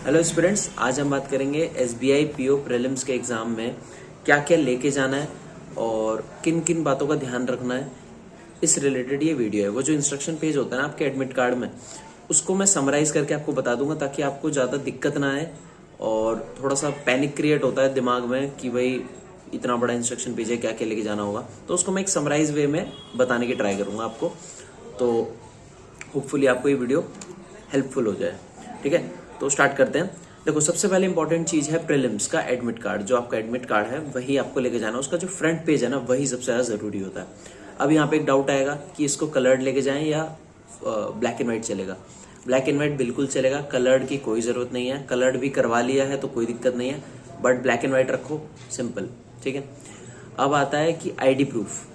Hello students, आज हम बात करेंगे एसबीआई पीओ प्रीलिम्स के एग्जाम में क्या क्या लेके जाना है और किन किन बातों का ध्यान रखना है। इस रिलेटेड ये वीडियो है। वो जो इंस्ट्रक्शन पेज होता है ना आपके एडमिट कार्ड में, उसको मैं समराइज करके आपको बता दूंगा ताकि आपको ज़्यादा दिक्कत ना आए। और थोड़ा सा पैनिक क्रिएट होता है दिमाग में कि भाई इतना बड़ा इंस्ट्रक्शन पेज है, क्या क्या लेके जाना होगा। तो उसको मैं एक समराइज वे में बताने की ट्राई करूंगा आपको। तो होपफुली आपको ये वीडियो हेल्पफुल हो जाए। ठीक है, तो स्टार्ट करते हैं। देखो, सबसे पहले इंपॉर्टेंट चीज है प्रीलिम्स का एडमिट कार्ड। जो आपका एडमिट कार्ड है वही आपको लेके जाना है। उसका जो फ्रंट पेज है ना, वही सबसे ज्यादा जरूरी होता है। अब यहाँ पे एक डाउट आएगा कि इसको कलर्ड लेके जाएं या ब्लैक एंड व्हाइट चलेगा। ब्लैक एंड व्हाइट बिल्कुल चलेगा, कलर्ड की कोई जरूरत नहीं है। कलर्ड भी करवा लिया है तो कोई दिक्कत नहीं है, बट ब्लैक एंड व्हाइट रखो, सिंपल। ठीक है, अब आता है कि आईडी प्रूफ।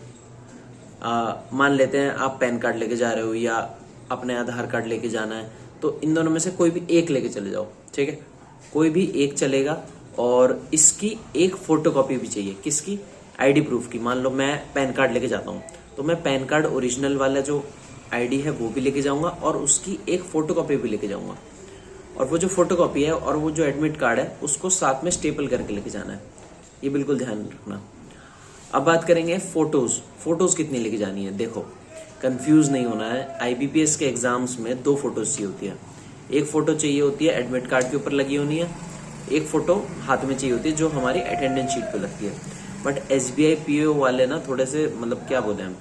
मान लेते हैं आप पैन कार्ड लेके जा रहे हो या अपने आधार कार्ड लेके जाना है, तो इन दोनों में से कोई भी एक लेके चले जाओ। ठीक है, कोई भी एक चलेगा। और इसकी एक फोटोकॉपी भी चाहिए। किसकी? आईडी प्रूफ की। मान लो मैं पैन कार्ड लेके जाता हूँ तो मैं पैन कार्ड ओरिजिनल वाला जो आईडी है वो भी लेके जाऊंगा और उसकी एक फोटोकॉपी भी लेके जाऊंगा। और वो जो फोटोकॉपी है और वो जो एडमिट कार्ड है उसको साथ में स्टेपल करके लेके जाना है। ये बिल्कुल ध्यान रखना। अब बात करेंगे फोटोज। फोटोज कितनी लेके जानी है? देखो, कंफ्यूज नहीं होना है। आईबीपीएस के एग्जाम्स में 2 फोटोज चाहिए होती है। एक फोटो चाहिए होती है एडमिट कार्ड के ऊपर लगी होनी है, एक फोटो हाथ में चाहिए होती है जो हमारी अटेंडेंस शीट पे लगती है। बट एसबीआई पीओ वाले ना थोड़े से, मतलब क्या बोले हम,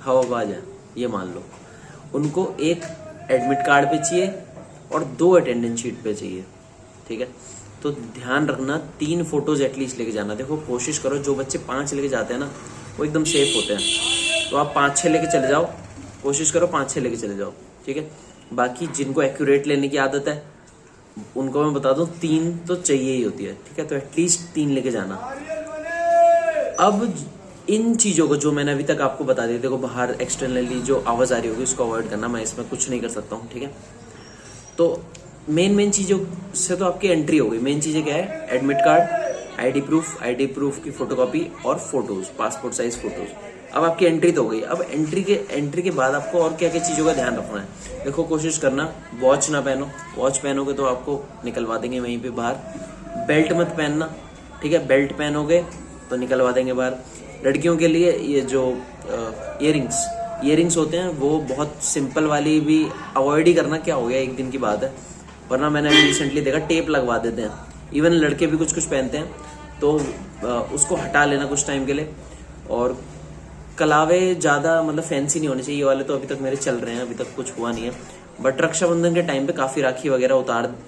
हवाबाज है, ये मान लो। उनको एक एडमिट कार्ड पे चाहिए और 2 अटेंडेंस शीट पे चाहिए। ठीक है, तो ध्यान रखना 3 फोटोज एटलीस्ट लेके जाना। देखो, कोशिश करो, जो बच्चे 5 लेके जाते हैं ना वो एकदम सेफ होते हैं, तो आप 5-6 लेके चले जाओ। कोशिश करो 5-6 लेके चले जाओ। ठीक है, बाकी जिनको एक्यूरेट लेने की आदत है उनको मैं बता दूं 3 तो चाहिए ही होती है। ठीक है, तो एटलीस्ट 3 लेके जाना। अब इन चीजों को जो मैंने अभी तक आपको बता दिया, देखो बाहर एक्सटर्नली जो आवाज आ रही होगी उसको अवॉइड करना, मैं इसमें कुछ नहीं कर सकता हूँ। ठीक है, तो मेन चीजों से तो आपकी एंट्री हो गई। मेन चीजें क्या है? एडमिट कार्ड, आईडी प्रूफ की फोटोकॉपी और फोटोज, पासपोर्ट साइज फोटोज। अब आपकी एंट्री तो हो गई। अब एंट्री के बाद आपको और क्या क्या चीजों का ध्यान रखना है। देखो, कोशिश करना वॉच ना पहनो। वॉच पहनोगे तो आपको निकलवा देंगे वहीं पे बाहर। बेल्ट मत पहनना। ठीक है, बेल्ट पहनोगे तो निकलवा देंगे बाहर। लड़कियों के लिए ये जो इयरिंग्स होते हैं वो बहुत सिंपल वाली भी अवॉइड ही करना। क्या हो गया, एक दिन की बात है, वरना मैंने अभी रिसेंटली देखा टेप लगवा देते हैं। इवन लड़के भी कुछ पहनते हैं, तो उसको हटा लेना कुछ टाइम के लिए। और कलावे ज्यादा मतलब फैंसी नहीं होने चाहिए। ये वाले तो अभी तक मेरे चल रहे हैं, अभी तक कुछ हुआ नहीं है। बट रक्षाबंधन के टाइम पे काफी राखी वगैरह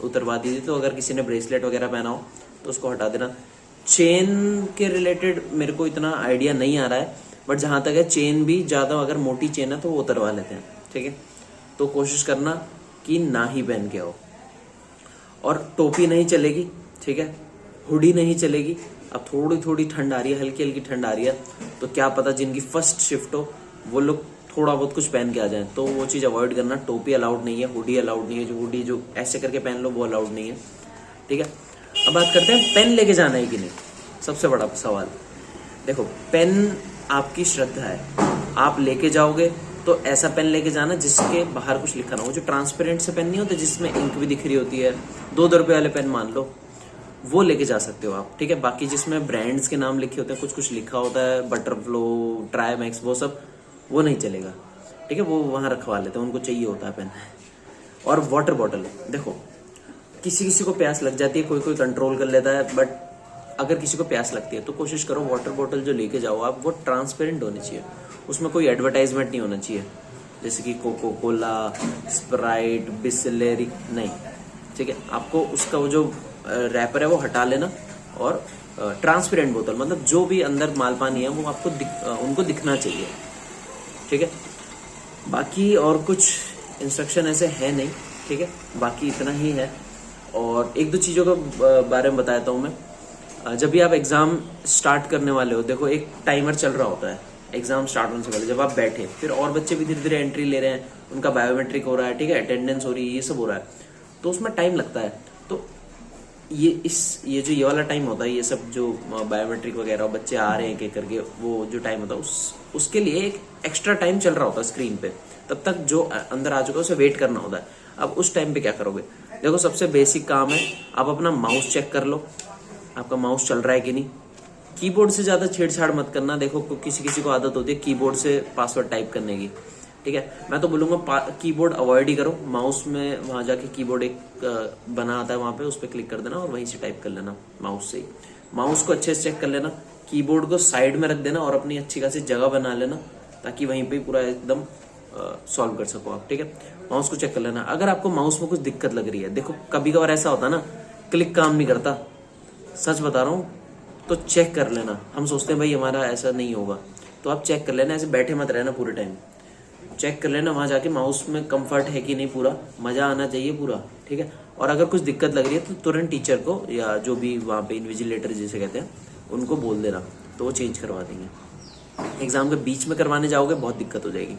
उतरवा दी थी, तो अगर किसी ने ब्रेसलेट वगैरह पहना हो तो उसको हटा देना। चेन के रिलेटेड मेरे को इतना आइडिया नहीं आ रहा है, बट जहां तक है चेन भी ज्यादा अगर मोटी चेन है तो वो उतरवा लेते हैं। ठीक है, तो कोशिश करना कि ना ही पहन के आओ। और टोपी नहीं चलेगी। ठीक है, हुडी नहीं चलेगी। अब थोड़ी ठंड आ रही है, हल्की हल्की ठंड आ रही है, तो क्या पता जिनकी फर्स्ट शिफ्ट हो वो लोग थोड़ा बहुत कुछ पहन के आ जाएं, तो वो चीज अवॉइड करना। टोपी अलाउड नहीं है, हुडी अलाउड नहीं है। जो हुडी जो ऐसे करके पहन लो वो अलाउड नहीं है। ठीक है, अब बात करते हैं पेन लेके जाना है कि नहीं। सबसे बड़ा सवाल। देखो, पेन आपकी श्रद्धा है, आप लेके जाओगे तो ऐसा पेन लेके जाना जिसके बाहर कुछ लिखा ना हो। जो ट्रांसपेरेंट से पेन नहीं होते जिसमें इंक भी दिख रही होती है, 2 रुपए वाले पेन मान लो, वो लेके जा सकते हो आप। ठीक है, बाकी जिसमें ब्रांड्स के नाम लिखे होते हैं, कुछ लिखा होता है, बटरफ्लो, ट्राईमैक्स, वो सब वो नहीं चलेगा। ठीक है, वो वहां रखवा लेते हैं, उनको चाहिए होता है पेन। और वाटर बॉटल, देखो किसी को प्यास लग जाती है, कोई कंट्रोल कर लेता है, बट अगर किसी को प्यास लगती है तो कोशिश करो वाटर बॉटल जो लेके जाओ आप वो ट्रांसपेरेंट होनी चाहिए। उसमें कोई एडवर्टाइजमेंट नहीं होना चाहिए, जैसे कि कोको कोला, स्प्राइट, बिसलेरी, नहीं। ठीक है, आपको उसका वो जो रैपर है वो हटा लेना। और ट्रांसपेरेंट बोतल, मतलब जो भी अंदर माल पानी है वो आपको उनको दिखना चाहिए। ठीक है, बाकी और कुछ इंस्ट्रक्शन ऐसे है नहीं। ठीक है, बाकी इतना ही है। और 1-2 चीजों के बारे में बताता हूँ मैं। जब भी आप एग्जाम स्टार्ट करने वाले हो, देखो एक टाइमर चल रहा होता है एग्जाम स्टार्ट होने से पहले। जब आप बैठे, फिर और बच्चे भी धीरे धीरे एंट्री ले रहे हैं, उनका बायोमेट्रिक हो रहा है, ठीक है, अटेंडेंस हो रही है, ये सब हो रहा है, तो उसमें टाइम लगता है। तो ये जो ये वाला टाइम होता है, ये सब जो बायोमेट्रिक वगैरह बच्चे आ रहे हैं के करके, वो जो टाइम होता है उसके लिए एक एक्स्ट्रा टाइम चल रहा होता है स्क्रीन पे। तब तक जो अंदर आ चुका है उसे वेट करना होता है। अब उस टाइम पे क्या करोगे? देखो सबसे बेसिक काम है, आप अपना माउस चेक कर लो, आपका माउस चल रहा है कि नहीं। कीबोर्ड से ज्यादा छेड़छाड़ मत करना। देखो किसी किसी को आदत होती है कीबोर्ड से पासवर्ड टाइप करने की, ठीक है। मैं तो बोलूंगा कीबोर्ड अवॉइड ही करो। माउस में वहां जाके कीबोर्ड एक बना आता है, वहां पे उस पर क्लिक कर देना और वहीं से टाइप कर लेना माउस से ही। माउस को अच्छे से चेक कर लेना, कीबोर्ड को साइड में रख देना और अपनी अच्छी खासी जगह बना लेना, ताकि वहीं पे पूरा एकदम सॉल्व कर सको आप, ठीक है। माउस को चेक कर लेना। अगर आपको माउस में कुछ दिक्कत लग रही है, देखो कभी कभार ऐसा होता है ना, क्लिक काम नहीं करता, सच बता रहा हूँ, तो चेक कर लेना। हम सोचते हैं भाई हमारा ऐसा नहीं होगा, तो आप चेक कर लेना, ऐसे बैठे मत रहना पूरे टाइम, चेक कर लेना वहां जाके माउस में कंफर्ट है कि नहीं, पूरा मजा आना चाहिए पूरा, ठीक है। और अगर कुछ दिक्कत लग रही है तो तुरंत टीचर को या जो भी वहाँ पे इन्विजिलेटर जिसे कहते हैं उनको बोल देना, तो वो चेंज करवा देंगे। एग्जाम के बीच में करवाने जाओगे बहुत दिक्कत हो जाएगी।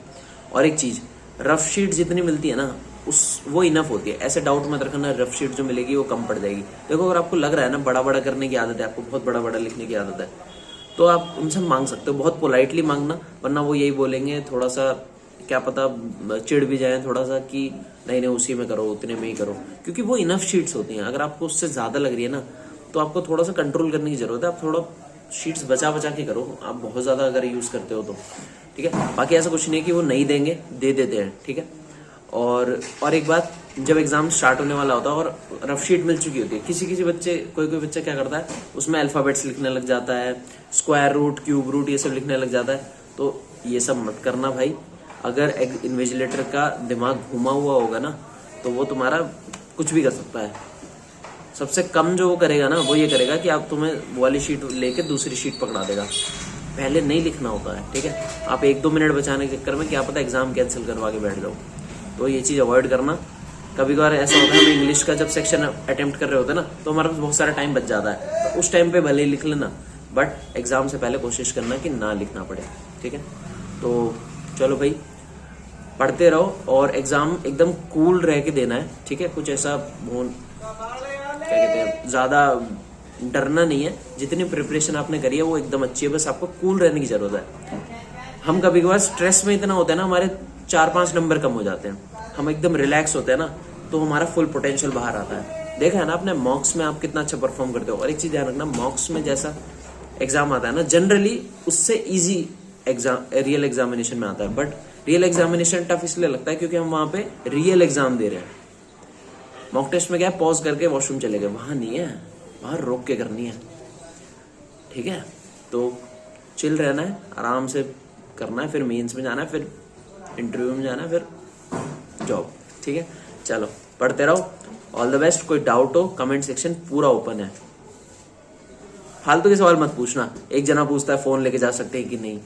और एक चीज, रफ शीट जितनी मिलती है ना वो इनफ होती है। ऐसे डाउट मत रखना रफ शीट जो मिलेगी वो कम पड़ जाएगी। देखो अगर आपको लग रहा है ना बड़ा बड़ा करने की आदत है, आपको बहुत बड़ा बड़ा लिखने की आदत है, तो आप उनसे मांग सकते हो, बहुत पोलाइटली मांगना, वरना वो यही बोलेंगे, थोड़ा सा क्या पता चिढ़ भी जाए थोड़ा सा कि नहीं नहीं उसी में करो, उतने में ही करो, क्योंकि वो इनफ शीट्स होती हैं। अगर आपको उससे ज्यादा लग रही है ना तो आपको थोड़ा सा कंट्रोल करने की जरूरत है। आप थोड़ा शीट्स बचा बचा के करो, आप बहुत ज्यादा अगर यूज करते हो तो, ठीक है। बाकी ऐसा कुछ नहीं है कि वो नहीं देंगे, दे देते हैं, ठीक है। और एक बात, जब एग्जाम स्टार्ट होने वाला होता है और रफ शीट मिल चुकी होती है, किसी किसी बच्चे कोई बच्चा क्या करता है उसमें अल्फाबेट्स लिखने लग जाता है, स्क्वायर रूट, क्यूब रूट, ये सब लिखने लग जाता है। तो ये सब मत करना भाई। अगर इन्विजिलेटर का दिमाग घुमा हुआ होगा ना तो वो तुम्हारा कुछ भी कर सकता है। सबसे कम जो वो करेगा ना वो ये करेगा कि आप तुम्हें वो वाली शीट लेके दूसरी शीट पकड़ा देगा। पहले नहीं लिखना होता है, ठीक है। आप 1-2 मिनट बचाने के चक्कर में क्या पता एग्जाम कैंसिल करवा के बैठ जाओ, तो ये चीज अवॉइड करना। कभी कभार ऐसा होता है हम इंग्लिश का जब सेक्शन अटेम्प्ट कर रहे होते हैं ना तो हमारे पास बहुत सारा टाइम बच जाता है, तो उस टाइम पे भले ही लिख लेना, बट एग्जाम से पहले कोशिश करना कि ना लिखना पड़े, ठीक है। तो चलो भाई, पढ़ते रहो और एग्जाम एकदम कूल रह के देना है, ठीक है। कुछ ऐसा क्या कहते हैं, ज्यादा डरना नहीं है। जितनी प्रिपरेशन आपने करी है वो एकदम अच्छी है, बस आपको कूल रहने की जरूरत है। हम कभी कभार स्ट्रेस में इतना होता है ना, हमारे 4-5 नंबर कम हो जाते हैं। हम एकदम रिलैक्स होते हैं ना तो हमारा फुल पोटेंशियल बाहर आता है। देखा है ना आपने, मॉक्स में आप कितना अच्छा परफॉर्म करते हो। और एक चीज ध्यान रखना, मॉक्स में जैसा एग्जाम आता है ना जनरली उससे इजी एग्जाम रियल एग्जामिनेशन में आता है। बट रियल एग्जामिनेशन टफ इसलिए लगता है क्योंकि हम वहां पे रियल एग्जाम दे रहे हैं। मॉक टेस्ट में क्या है, पॉज करके वॉशरूम चले गए, वहां नहीं है, वहां रोक के करनी है, ठीक है। तो चिल रहना है, आराम से करना है, फिर मेंस में जाना है, फिर इंटरव्यू में जाना है, फिर जॉब, ठीक है। चलो पढ़ते रहो, ऑल द बेस्ट। कोई डाउट हो कमेंट सेक्शन पूरा ओपन है। फालतू के सवाल मत पूछना, एक जना पूछता है फोन लेके जा सकते हैं कि नहीं,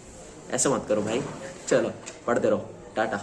ऐसा मत करो भाई। चलो पढ़ते रहो, टाटा।